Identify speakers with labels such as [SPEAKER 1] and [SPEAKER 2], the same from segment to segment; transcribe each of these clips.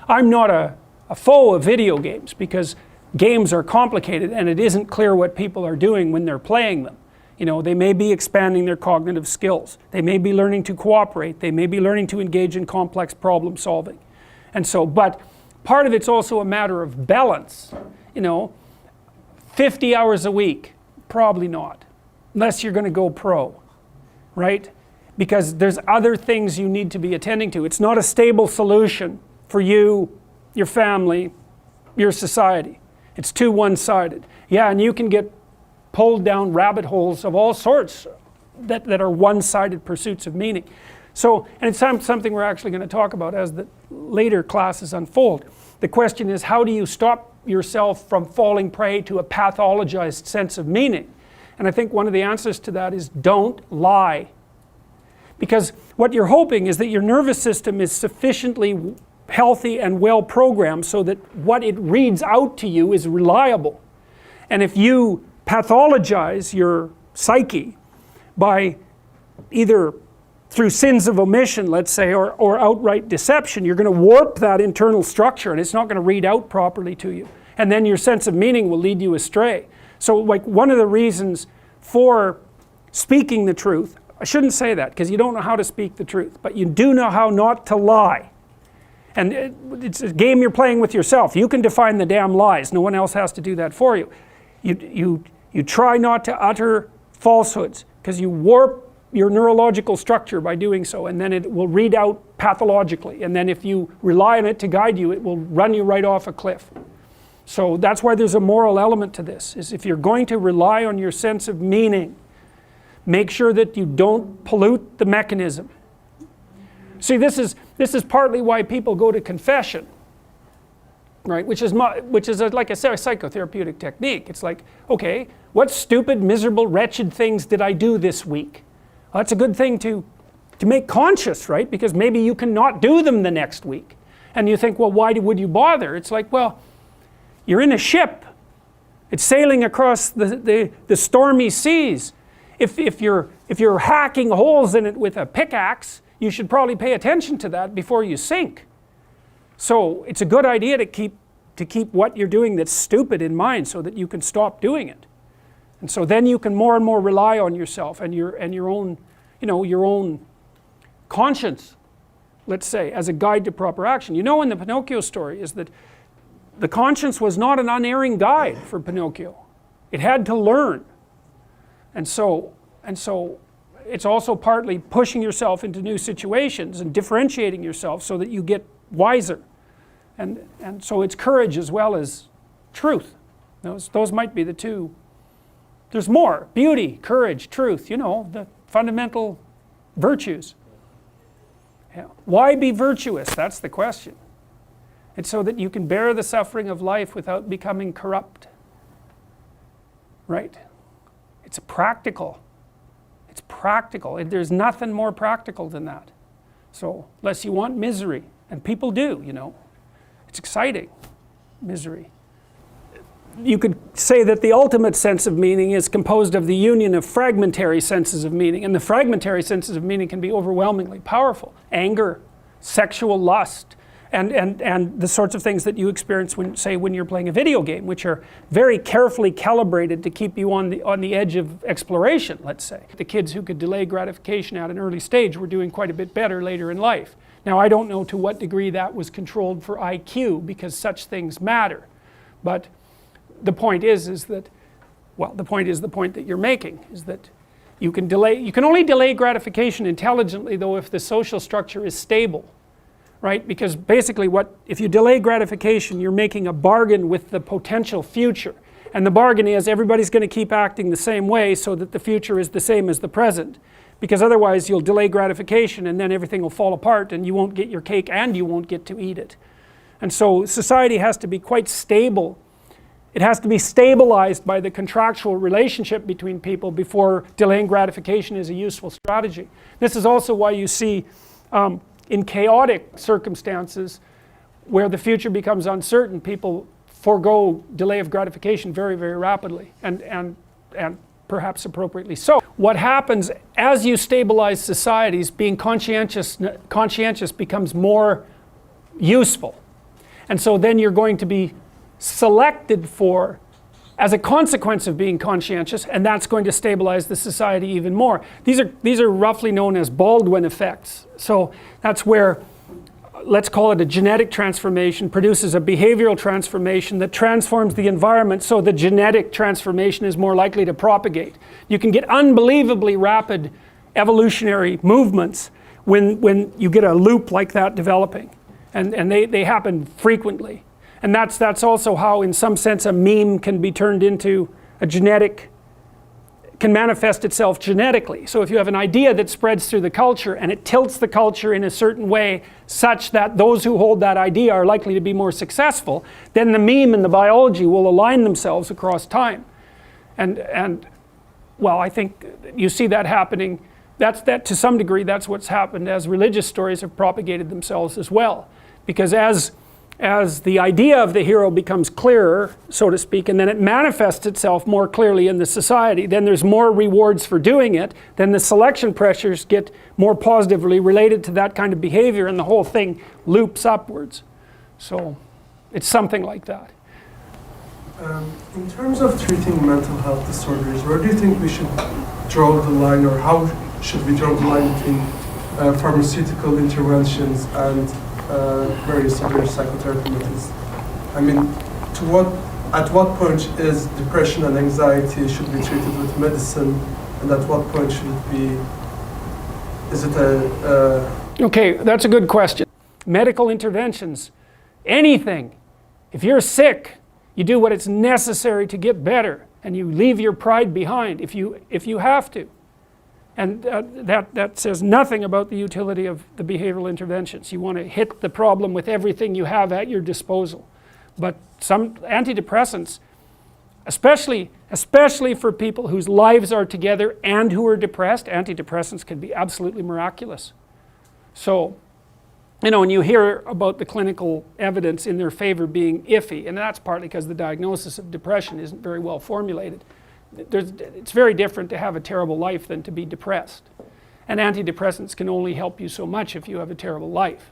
[SPEAKER 1] I'm not a foe of video games, because games are complicated and it isn't clear what people are doing when they're playing them. You know, they may be expanding their cognitive skills. They may be learning to cooperate. They may be learning to engage in complex problem solving. And so, but part of it's also a matter of balance. You know, 50 hours a week, probably not, unless you're going to go pro, right? Because there's other things you need to be attending to. It's not a stable solution for you, your family, your society. It's too one-sided. Yeah, and you can get pulled down rabbit holes of all sorts that are one-sided pursuits of meaning. So, and it's something we're actually going to talk about as the later classes unfold. The question is, how do you stop yourself from falling prey to a pathologized sense of meaning? And I think one of the answers to that is don't lie. Because what you're hoping is that your nervous system is sufficiently healthy and well programmed so that what it reads out to you is reliable. And if you pathologize your psyche by either through sins of omission, let's say, or outright deception, you're going to warp that internal structure and it's not going to read out properly to you. And then your sense of meaning will lead you astray. So like one of the reasons for speaking the truth, I shouldn't say that because you don't know how to speak the truth, but you do know how not to lie. And it's a game you're playing with yourself. You can define the damn lies. No one else has to do that for you. You try not to utter falsehoods because you warp your neurological structure by doing so, and then it will read out pathologically. And then if you rely on it to guide you, it will run you right off a cliff. So that's why there's a moral element to this, is if you're going to rely on your sense of meaning, make sure that you don't pollute the mechanism. See, this is partly why people go to confession, right? Which is like I said, a psychotherapeutic technique. It's like, okay, what stupid, miserable, wretched things did I do this week? Well, that's a good thing to make conscious, right? Because maybe you can not do them the next week. And you think, well, why would you bother? It's like, well, you're in a ship. It's sailing across the stormy seas. If you're hacking holes in it with a pickaxe, you should probably pay attention to that before you sink. So it's a good idea to keep what you're doing that's stupid in mind so that you can stop doing it. And so then you can more and more rely on yourself and your own, you know, your own conscience, let's say, as a guide to proper action. You know, in the Pinocchio story is that the conscience was not an unerring guide for Pinocchio. It had to learn. And so it's also partly pushing yourself into new situations and differentiating yourself so that you get wiser. And so it's courage as well as truth. Those might be the two. There's more. Beauty, courage, truth, you know, the fundamental virtues. Yeah. Why be virtuous? That's the question. It's so that you can bear the suffering of life without becoming corrupt. Right? It's practical. It's practical. There's nothing more practical than that. So, unless you want misery, and people do, you know. It's exciting, misery. You could say that the ultimate sense of meaning is composed of the union of fragmentary senses of meaning, and the fragmentary senses of meaning can be overwhelmingly powerful. Anger, sexual lust, and the sorts of things that you experience when you're playing a video game, which are very carefully calibrated to keep you on the edge of exploration, let's say. The kids who could delay gratification at an early stage were doing quite a bit better later in life. Now, I don't know to what degree that was controlled for IQ, because such things matter. But the point is that, well, the point that you're making, is that you can only delay gratification intelligently, though, if the social structure is stable. Right? Because basically if you delay gratification, you're making a bargain with the potential future. And the bargain is everybody's going to keep acting the same way so that the future is the same as the present. Because otherwise you'll delay gratification and then everything will fall apart and you won't get your cake and you won't get to eat it. And so society has to be quite stable. It has to be stabilized by the contractual relationship between people before delaying gratification is a useful strategy. This is also why you see in chaotic circumstances where the future becomes uncertain, people forego delay of gratification very, very rapidly, and perhaps appropriately so. What happens as you stabilize societies, being conscientious becomes more useful. And so then you're going to be selected for as a consequence of being conscientious, and that's going to stabilize the society even more. These are roughly known as Baldwin effects. So that's where, let's call it a genetic transformation, produces a behavioral transformation that transforms the environment, so the genetic transformation is more likely to propagate. You can get unbelievably rapid evolutionary movements when you get a loop like that developing, and they happen frequently. And that's also how, in some sense, a meme can be turned into a genetic, can manifest itself genetically. So if you have an idea that spreads through the culture and it tilts the culture in a certain way such that those who hold that idea are likely to be more successful, then the meme and the biology will align themselves across time. And well, I think you see that happening. That to some degree, that's what's happened as religious stories have propagated themselves as well. Because as the idea of the hero becomes clearer, so to speak, and then it manifests itself more clearly in the society, then there's more rewards for doing it, then the selection pressures get more positively related to that kind of behavior, and the whole thing loops upwards. So it's something like that.
[SPEAKER 2] In terms of treating mental health disorders, where do you think we should draw the line, or how should we draw the line between pharmaceutical interventions and various other psychotherapy methods? I mean, at what point is depression and anxiety should be treated with medicine, and at what point should it be, is it
[SPEAKER 1] Okay, that's a good question. Medical interventions, anything. If you're sick, you do what is necessary to get better, and you leave your pride behind if you have to. And that says nothing about the utility of the behavioral interventions. You want to hit the problem with everything you have at your disposal. But some antidepressants, especially for people whose lives are together and who are depressed, antidepressants can be absolutely miraculous. So, when you hear about the clinical evidence in their favor being iffy, and that's partly because the diagnosis of depression isn't very well formulated. It's very different to have a terrible life than to be depressed. And antidepressants can only help you so much if you have a terrible life.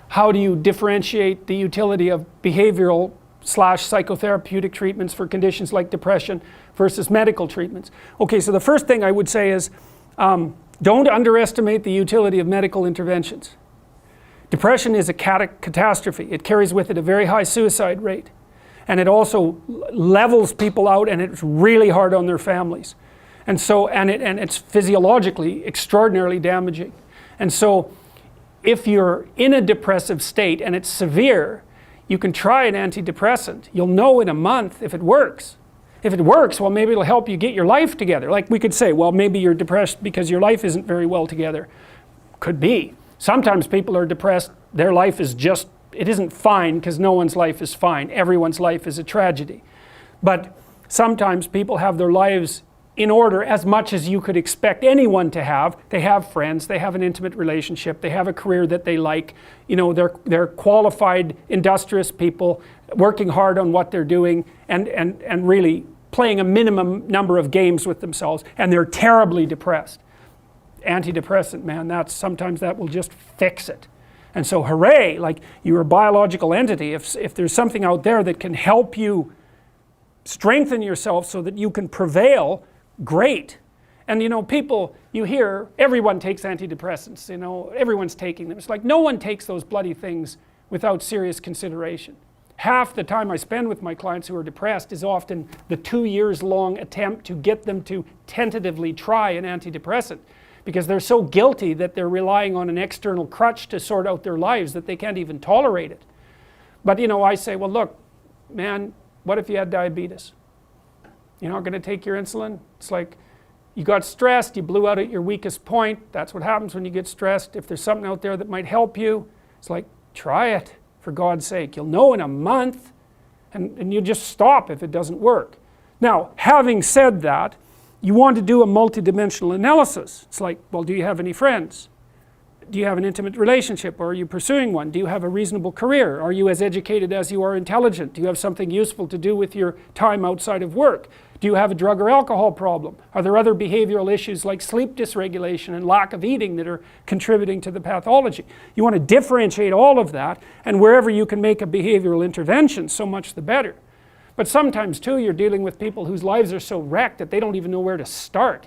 [SPEAKER 1] How do you differentiate the utility of behavioral / psychotherapeutic treatments for conditions like depression versus medical treatments? Okay, so the first thing I would say is don't underestimate the utility of medical interventions. Depression is a catastrophe. It carries with it a very high suicide rate. And it also levels people out, and it's really hard on their families. And so, and it's physiologically extraordinarily damaging. And so, if you're in a depressive state and it's severe, you can try an antidepressant. You'll know in a month if it works. If it works, well, maybe it'll help you get your life together. Like we could say, well, maybe you're depressed because your life isn't very well together. Could be. Sometimes people are depressed, their life is just, it isn't fine, because no one's life is fine. Everyone's life is a tragedy. But sometimes people have their lives in order as much as you could expect anyone to have. They have friends, they have an intimate relationship, they have a career that they like. They're qualified, industrious people working hard on what they're doing and really playing a minimum number of games with themselves, and they're terribly depressed. Antidepressant, man, sometimes that will just fix it. And so hooray, like you're a biological entity. If there's something out there that can help you strengthen yourself so that you can prevail, great. And people, you hear, everyone takes antidepressants, everyone's taking them. It's like no one takes those bloody things without serious consideration. Half the time I spend with my clients who are depressed is often the 2 years long attempt to get them to tentatively try an antidepressant, because they're so guilty that they're relying on an external crutch to sort out their lives that they can't even tolerate it. But I say, well look, man, what if you had diabetes? You're not going to take your insulin? It's like you got stressed, you blew out at your weakest point. That's what happens when you get stressed. If there's something out there that might help you, it's like, try it, for God's sake. You'll know in a month, and you just stop if it doesn't work. Now, having said that, you want to do a multidimensional analysis. It's like, well, do you have any friends? Do you have an intimate relationship, or are you pursuing one? Do you have a reasonable career? Are you as educated as you are intelligent? Do you have something useful to do with your time outside of work? Do you have a drug or alcohol problem? Are there other behavioral issues like sleep dysregulation and lack of eating that are contributing to the pathology? You want to differentiate all of that, and wherever you can make a behavioral intervention, so much the better. But sometimes too, you're dealing with people whose lives are so wrecked that they don't even know where to start.